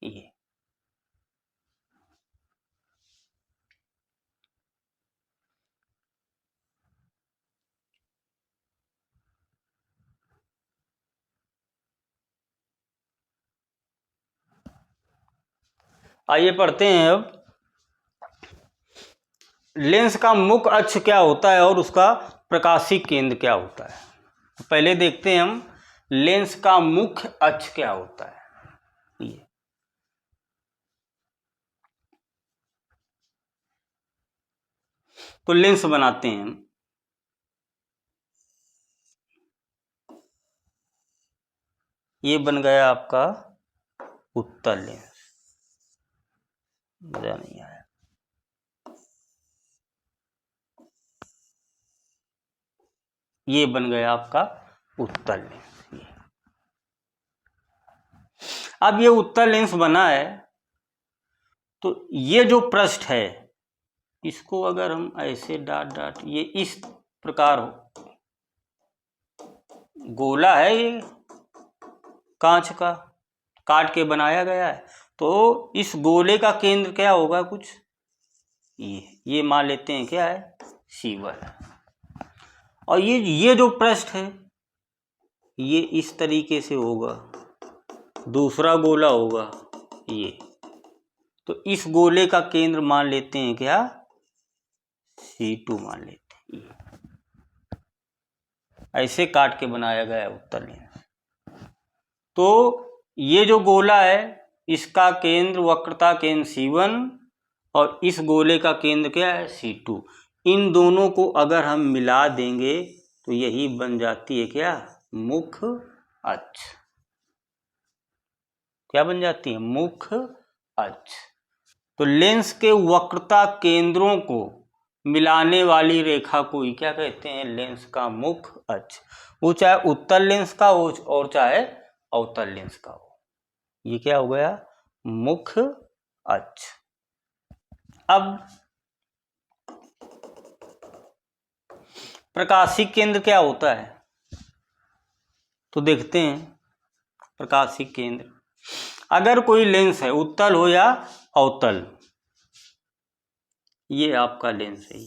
ये आइए पढ़ते हैं अब। लेंस का मुख्य अक्ष क्या होता है और उसका प्रकाशिक केंद्र क्या होता है। तो पहले देखते हैं हम लेंस का मुख्य अक्ष क्या होता है। ये तो लेंस बनाते हैं हम। ये बन गया आपका उत्तल लेंस। मजा नहीं आया। ये बन गया आपका उत्तल लेंस। ये अब ये उत्तल लेंस बना है तो ये जो पृष्ठ है इसको अगर हम ऐसे डाट ये इस प्रकार हो, गोला है ये कांच का, काट के बनाया गया है। तो इस गोले का केंद्र क्या होगा, कुछ ये मान लेते हैं क्या है, C1। और ये जो पृष्ठ है ये इस तरीके से होगा, दूसरा गोला होगा ये। तो इस गोले का केंद्र मान लेते हैं क्या, C2 मान लेते हैं। ये ऐसे काट के बनाया गया उत्तल लेंस। तो ये जो गोला है इसका केंद्र, वक्रता केंद्र C1 और इस गोले का केंद्र क्या है, C2। इन दोनों को अगर हम मिला देंगे तो यही बन जाती है क्या, मुख्य अक्ष। क्या बन जाती है, मुख्य अक्ष। तो लेंस के वक्रता केंद्रों को मिलाने वाली रेखा को ही क्या कहते हैं, लेंस का मुख्य अक्ष। वो चाहे उत्तल लेंस का हो और चाहे अवतल लेंस का हो, ये क्या हो गया, मुख्य अक्ष। अब प्रकाशिक केंद्र क्या होता है तो देखते हैं। प्रकाशिक केंद्र, अगर कोई लेंस है उत्तल हो या अवतल, ये आपका लेंस है।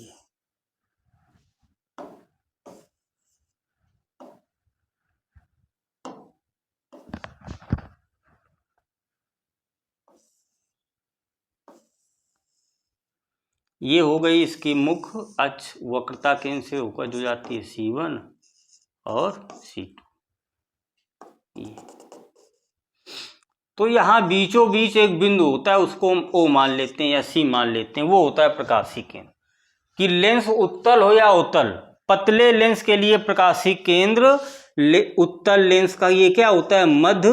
ये हो गई इसकी मुख्य अक्ष, वक्रता केंद्र से होकर जो जाती है C1 और C2। ये तो यहाँ बीचों बीच एक बिंदु होता है, उसको हम O मान लेते हैं या C मान लेते हैं, वो होता है प्रकाशिक केंद्र। कि लेंस उत्तल हो या अवतल, पतले लेंस के लिए प्रकाशिक केंद्र उत्तल लेंस का ये क्या होता है, मध्य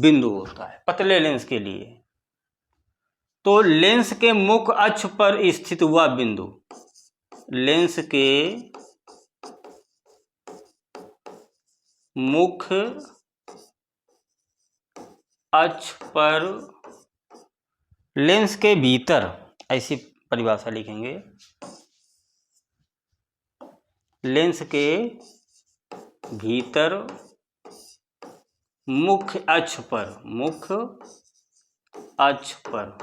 बिंदु होता है पतले लेंस के लिए। तो लेंस के मुख्य अक्ष पर स्थित हुआ बिंदु, लेंस के मुख्य अक्ष पर, लेंस के भीतर, ऐसी परिभाषा लिखेंगे, लेंस के भीतर मुख्य अक्ष पर, मुख्य अक्ष पर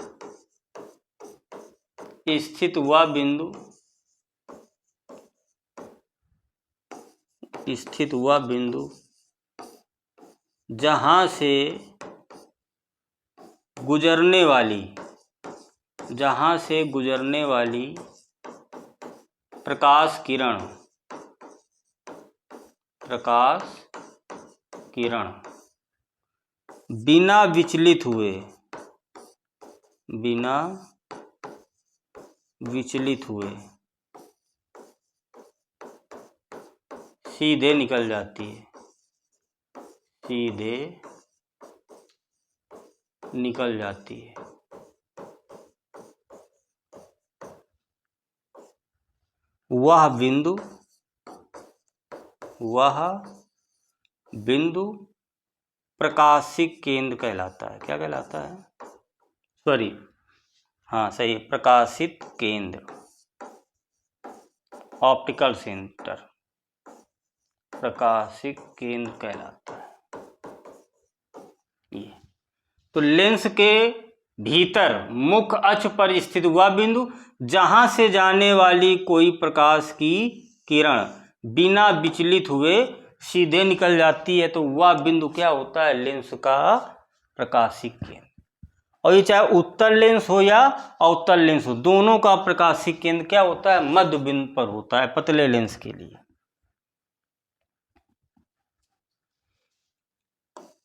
स्थित हुआ बिंदु, स्थित हुआ बिंदु जहां से गुजरने वाली, जहां से गुजरने वाली प्रकाश किरण, प्रकाश किरण बिना विचलित हुए, बिना विचलित हुए सीधे निकल जाती है, सीधे निकल जाती है। वह बिंदु, वह बिंदु प्रकाशिक केंद्र कहलाता है। क्या कहलाता है, सॉरी, हाँ सही, प्रकाशित केंद्र, ऑप्टिकल सेंटर, प्रकाशिक केंद्र कहलाता है ये। तो लेंस के भीतर मुख्य अक्ष पर स्थित वह बिंदु जहां से जाने वाली कोई प्रकाश की किरण बिना विचलित हुए सीधे निकल जाती है, तो वह बिंदु क्या होता है? लेंस का प्रकाशिक केंद्र। और ये चाहे उत्तल लेंस हो या अवतल लेंस हो, दोनों का प्रकाशिक केंद्र क्या होता है? मध्य बिंदु पर होता है पतले लेंस के लिए।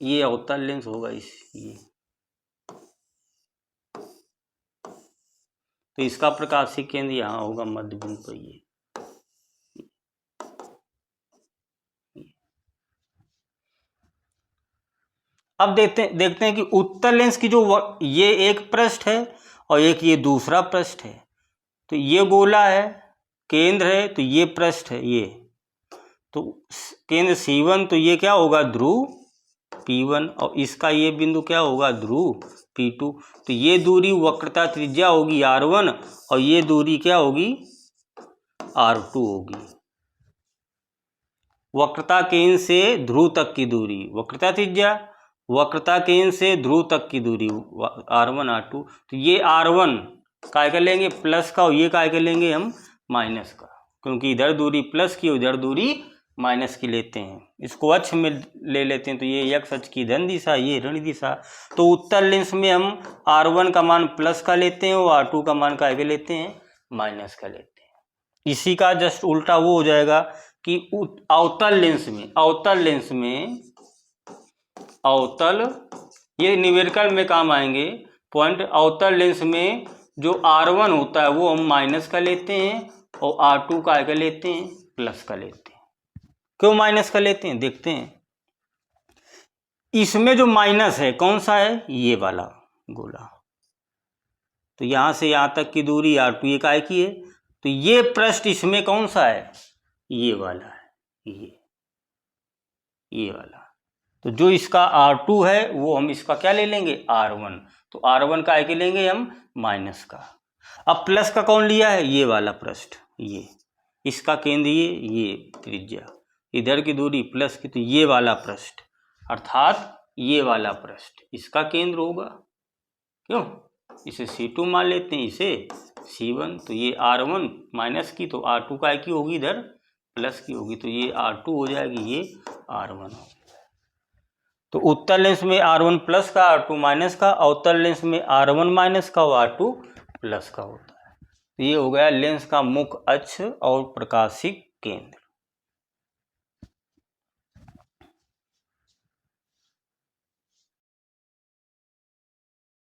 ये अवतल लेंस होगा ये, तो इसका प्रकाशिक केंद्र यहाँ होगा मध्य बिंदु पर। ये अब देखते हैं कि उत्तल लेंस की जो ये एक पृष्ठ है और एक ये दूसरा पृष्ठ है। तो ये गोला है, केंद्र है, तो ये पृष्ठ है, ये तो केंद्र C1, तो ये क्या होगा? ध्रुव P1, और इसका ये बिंदु क्या होगा? ध्रुव P2। तो ये दूरी वक्रता त्रिज्या होगी R1 और ये दूरी क्या होगी? R2 होगी। वक्रता केंद्र से ध्रुव तक की दूरी वक्रता त्रिज्या, वक्रता केंद्र से ध्रुव तक की दूरी R1 R2। तो ये R1 काय कर लेंगे? प्लस का, और ये काय कर लेंगे हम? माइनस का, क्योंकि इधर दूरी प्लस की उधर दूरी माइनस की लेते हैं। इसको अक्ष में ले लेते हैं, तो ये x अक्ष की धन दिशा, ये ऋण दिशा। तो उत्तल लेंस में हम R1 का मान प्लस का लेते हैं और R2 का मान काय के लेते हैं? माइनस का लेते हैं। इसी का जस्ट उल्टा वो हो जाएगा कि अवतल लेंस में अवतल, ये न्यूमेरिकल में काम आएंगे पॉइंट। अवतल लेंस में जो R1 होता है वो हम माइनस का लेते हैं और R2 का आगे लेते हैं? प्लस का लेते हैं। क्यों माइनस का लेते हैं? देखते हैं। इसमें जो माइनस है कौन सा है? ये वाला गोला। तो यहां से यहां तक की दूरी R2 ये काय की है? तो ये पृष्ठ इसमें कौन सा है? ये वाला है, ये वाला। तो जो इसका R2 है वो हम इसका क्या ले लेंगे? R1। तो R1 का आगे लेंगे हम? माइनस का। अब प्लस का कौन लिया है? ये वाला पृष्ठ, ये इसका केंद्र ये त्रिज्या, इधर की दूरी प्लस की, तो ये वाला पृष्ठ अर्थात ये वाला पृष्ठ इसका केंद्र होगा। क्यों? इसे C2 मान लेते हैं, इसे C1। तो ये R1 माइनस की, तो R2 का की होगी इधर प्लस की होगी, तो ये R2 हो जाएगी, ये R1 होगी। तो उत्तल लेंस में R1 प्लस का, R2 माइनस का, अवतल लेंस में R1 माइनस का और R2 प्लस का होता है। तो ये हो गया लेंस का मुख्य अक्ष और प्रकाशिक केंद्र।